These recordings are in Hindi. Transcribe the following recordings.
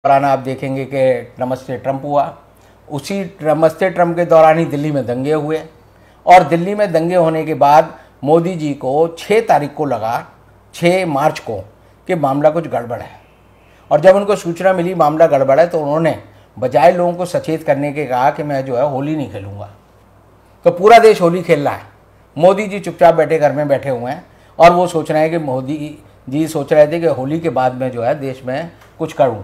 दौरान आप देखेंगे कि नमस्ते ट्रंप हुआ। उसी नमस्ते ट्रंप के दौरान ही दिल्ली में दंगे हुए और दिल्ली में दंगे होने के बाद मोदी जी को 6 तारीख को लगा, 6 मार्च को, कि मामला कुछ गड़बड़ है। और जब उनको सूचना मिली मामला गड़बड़ है तो उन्होंने बजाय लोगों को सचेत करने के कहा कि मैं जो है होली नहीं खेलूँगा। तो पूरा देश होली खेल रहा है, मोदी जी चुपचाप बैठे घर में बैठे हुए हैं और वो सोच रहे हैं कि मोदी जी सोच रहे थे कि होली के बाद में जो है देश में कुछ करूँ।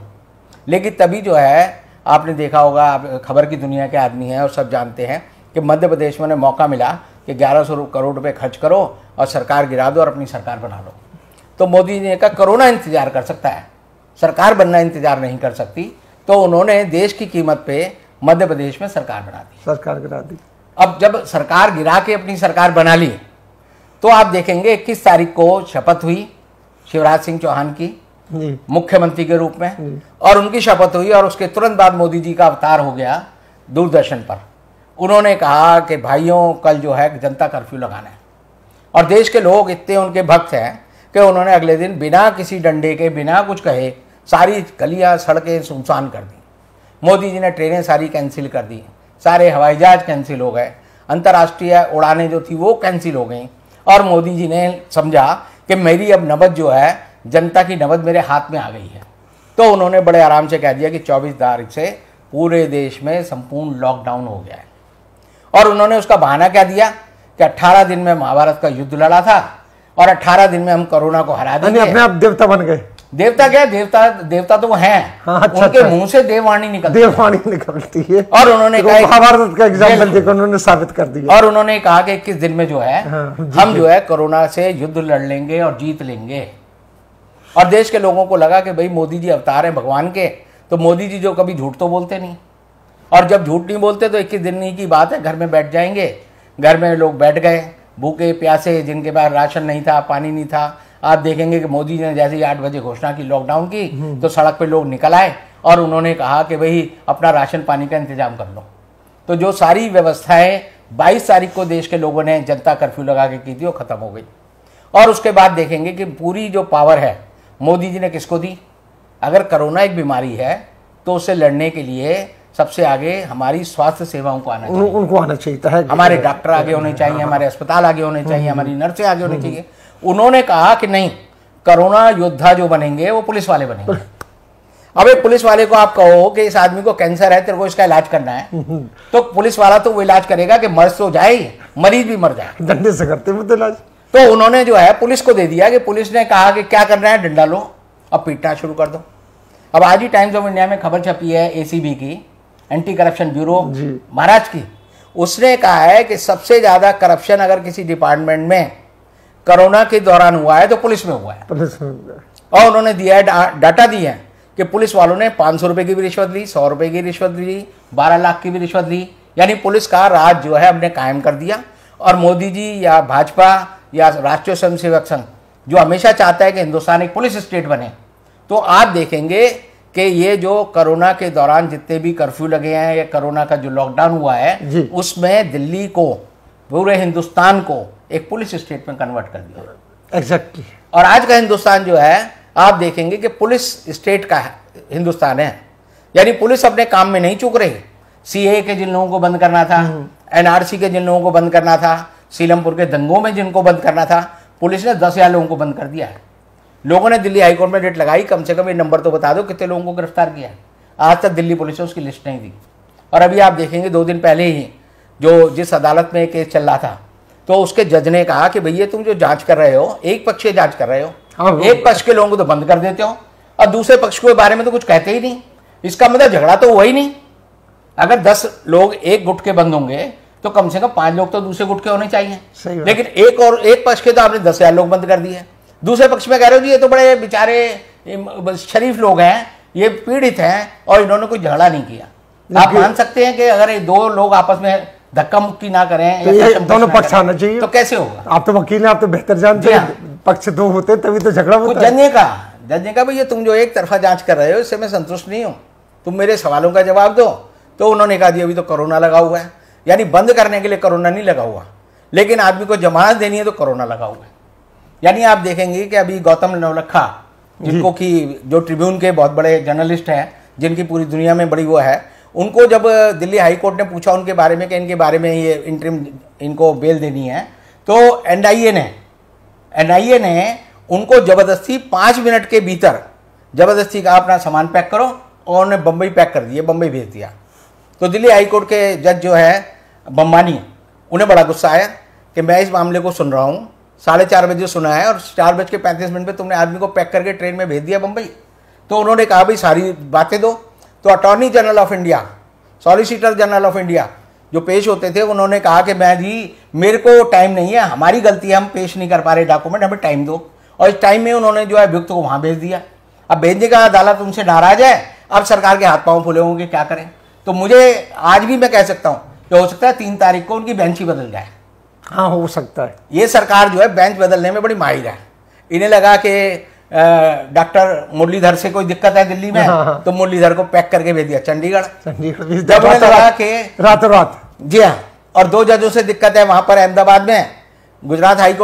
लेकिन तभी जो है आपने देखा होगा, आप खबर की दुनिया के आदमी हैं और सब जानते हैं कि मध्य प्रदेश में उन्हें मौका मिला कि 1100 करोड़ रुपए खर्च करो और सरकार गिरा दो और अपनी सरकार बना लो। तो मोदी जी ने कहा कोरोना इंतजार कर सकता है, सरकार बनना इंतजार नहीं कर सकती। तो उन्होंने देश की कीमत पे मध्य प्रदेश में सरकार बना दी, सरकार गिरा दी। अब जब सरकार गिरा के अपनी सरकार बना ली तो आप देखेंगे 21 तारीख को शपथ हुई शिवराज सिंह चौहान की मुख्यमंत्री के रूप में, और उनकी शपथ हुई और उसके तुरंत बाद मोदी जी का अवतार हो गया दूरदर्शन पर। उन्होंने कहा कि भाइयों कल जो है जनता कर्फ्यू लगाना है, और देश के लोग इतने उनके भक्त हैं कि उन्होंने अगले दिन बिना किसी डंडे के, बिना कुछ कहे, सारी गलियां सड़कें सुनसान कर दी। मोदी जी ने ट्रेनें सारी कैंसिल कर दी, सारे हवाई जहाज कैंसिल हो गए, अंतर्राष्ट्रीय उड़ानें जो थी वो कैंसिल हो गई। और मोदी जी ने समझा कि मेरी अब नबज जो है, जनता की नबज मेरे हाथ में आ गई है। तो उन्होंने बड़े आराम से कह दिया कि 24 तारीख से पूरे देश में संपूर्ण लॉकडाउन हो गया है। और उन्होंने उसका बहाना क्या दिया कि 18 दिन में महाभारत का युद्ध लड़ा था और 18 दिन में हम कोरोना को हरा देंगे। अपने आप देवता बन गए। देवता क्या, देवता तो वो हैं। हाँ, अच्छा, उनके मुंह से देववाणी निकलती है। और उन्होंने कहा महाभारत का एग्जाम्पल देकर उन्होंने साबित कर दिया। और उन्होंने कहा कि 21 दिन में जो है हम जो है कोरोना से युद्ध लड़ लेंगे और जीत लेंगे। और देश के लोगों को लगा कि भाई मोदी जी अवतार हैं भगवान के, तो मोदी जी जो कभी झूठ तो बोलते नहीं, और जब झूठ नहीं बोलते तो 21 दिन की बात है, घर में बैठ जाएंगे। घर में लोग बैठ गए भूखे प्यासे, जिनके पास राशन नहीं था, पानी नहीं था। आप देखेंगे कि मोदी जी ने जैसे ही 8 बजे घोषणा की लॉकडाउन की तो सड़क पे लोग निकल आए और उन्होंने कहा कि भाई अपना राशन पानी का इंतजाम कर लो। तो जो सारी व्यवस्थाएं 22 तारीख को देश के लोगों ने जनता कर्फ्यू लगा के की थी वो खत्म हो गई। और उसके बाद देखेंगे कि पूरी जो पावर है मोदी जी ने किसको दी। अगर कोरोना एक बीमारी है तो उससे लड़ने के लिए सबसे आगे हमारी स्वास्थ्य सेवाओं को आना चाहिए, उनको आना चाहिए। हमारे डॉक्टर आगे होने चाहिए, हमारे अस्पताल आगे होने चाहिए, हमारी नर्सें आगे होनी चाहिए। उन्होंने कहा कि नहीं, कोरोना योद्धा जो बनेंगे वो पुलिस वाले बनेंगे। अब एक पुलिस वाले को आप कहो कि इस आदमी को कैंसर है, तेरे को इसका इलाज करना है, तो पुलिस वाला तो वो इलाज करेगा कि मर तो जाए, मरीज भी मर जाए, डंडे से करते हैं इलाज। तो उन्होंने जो है पुलिस को दे दिया कि पुलिस ने कहा कि क्या करना है, डंडा लो अब पीटना शुरू कर दो। अब आज ही टाइम्स ऑफ इंडिया में खबर छपी है एसीबी की, एंटी करप्शन ब्यूरो महाराष्ट्र की। उसने कहा है कि सबसे ज्यादा करप्शन अगर किसी डिपार्टमेंट में कोरोना के दौरान हुआ है तो पुलिस में हुआ है। और उन्होंने दिया है, डाटा दिया है कि पुलिस वालों ने 500 रुपए की भी रिश्वत ली, 100 रुपए की रिश्वत ली, 12 लाख की भी रिश्वत ली। यानी पुलिस का राज जो है हमने कायम कर दिया। और मोदी जी या भाजपा या राष्ट्रीय स्वयंसेवक संघ जो हमेशा चाहता है कि हिंदुस्तान एक पुलिस स्टेट बने, तो आप देखेंगे कि ये जो कोरोना के दौरान जितने भी कर्फ्यू लगे हैं या कोरोना का जो लॉकडाउन हुआ है उसमें दिल्ली को, पूरे हिंदुस्तान को एक पुलिस स्टेट में कन्वर्ट कर दिया। एग्जैक्टली। और आज का हिंदुस्तान जो है आप देखेंगे कि पुलिस स्टेट का हिंदुस्तान है। यानी पुलिस अपने काम में नहीं चूक रही। सीए के जिन लोगों को बंद करना था, एनआरसी के जिन लोगों को बंद करना था, सीलमपुर के दंगों में जिनको बंद करना था, पुलिस ने 10,000 लोगों को बंद कर दिया है। लोगों ने दिल्ली हाईकोर्ट में रेट लगाई, कम से कम ये नंबर तो बता दो कितने लोगों को गिरफ्तार किया है। आज तक दिल्ली पुलिस ने उसकी लिस्ट नहीं दी। और अभी आप देखेंगे 2 दिन पहले ही जो जिस अदालत में केस चल रहा था, तो उसके जज ने कहा कि भैया तुम जो जांच कर रहे हो, एक पक्ष की जांच कर रहे हो, एक पक्ष के लोगों को तो बंद कर देते हो और दूसरे पक्ष के बारे में तो कुछ कहते ही नहीं। इसका मतलब झगड़ा तो हुआ ही नहीं। अगर 10 लोग एक गुट के बंद होंगे तो कम से कम 5 लोग तो दूसरे गुट के होने चाहिए। लेकिन एक पक्ष के तो आपने 10,000 लोग बंद कर दिए। दूसरे पक्ष में कह रहे हो जी ये तो बड़े बेचारे शरीफ लोग हैं, ये पीड़ित हैं और इन्होंने कोई झगड़ा नहीं किया। आप मान सकते हैं कि अगर ये 2 लोग आपस में धक्का मुक्की ना करें तो ये दोनों पक्ष आना चाहिए, तो कैसे होगा? आप तो वकील हैं, आप तो बेहतर जानते हैं। पक्ष 2 होते हैं तभी तो झगड़ा होता है। जज ने कहा भैया तुम जो एक तरफा जांच कर रहे हो इससे मैं संतुष्ट नहीं हूँ, तुम मेरे सवालों का जवाब दो। तो उन्होंने कहा अभी तो कोरोना लगा हुआ है। यानी बंद करने के लिए कोरोना नहीं लगा हुआ, लेकिन आदमी को जमानत देनी है तो कोरोना लगा हुआ है। यानी आप देखेंगे कि अभी गौतम नवलखा जिनको कि जो ट्रिब्यून के बहुत बड़े जर्नलिस्ट हैं, जिनकी पूरी दुनिया में बड़ी वो है, उनको जब दिल्ली हाई कोर्ट ने पूछा उनके बारे में कि इनके बारे में ये इंटरिम इनको बेल देनी है, तो एनआईए ने उनको ज़बरदस्ती 5 मिनट के भीतर ज़बरदस्ती कहा अपना सामान पैक करो, और उन्होंने बम्बई पैक कर दिए, बम्बई भेज दिया। तो दिल्ली हाई कोर्ट के जज जो है बम्बानी, उन्हें बड़ा गुस्सा आया कि मैं इस मामले को सुन रहा हूँ, 4:30 बजे सुना है और 4:35 पे तुमने आदमी को पैक करके ट्रेन में भेज दिया बम्बई। तो उन्होंने कहा भाई सारी बातें दो। तो attorney general of India, solicitor general of India जो पेश होते थे, उन्होंने कहा कि मैं जी मेरे को टाइम नहीं है, हमारी गलती है, हम पेश नहीं कर पा रहे डॉक्यूमेंट, हमें टाइम दो। और इस टाइम में उन्होंने जो है अभियुक्त को वहाँ भेज दिया। अब भेजने का अदालत उनसे नाराज है, अब सरकार के हाथ पांव फूले होंगे, क्या करें। तो मुझे आज भी मैं कह सकता हूँ कि हो सकता है 3 तारीख को उनकी बेंच ही बदल जाए। हाँ, हो सकता है। ये सरकार जो है बेंच बदलने में बड़ी माहिर है। इन्हें लगा कि डॉक्टर मुरलीधर से कोई दिक्कत है दिल्ली में, हाँ। तो मुरलीधर को पैक करके भेज दिया चंडीगढ़। जब लगा कि रातों रात, जी हाँ, और 2 जजों से दिक्कत है वहां पर अहमदाबाद में, गुजरात हाईकोर्ट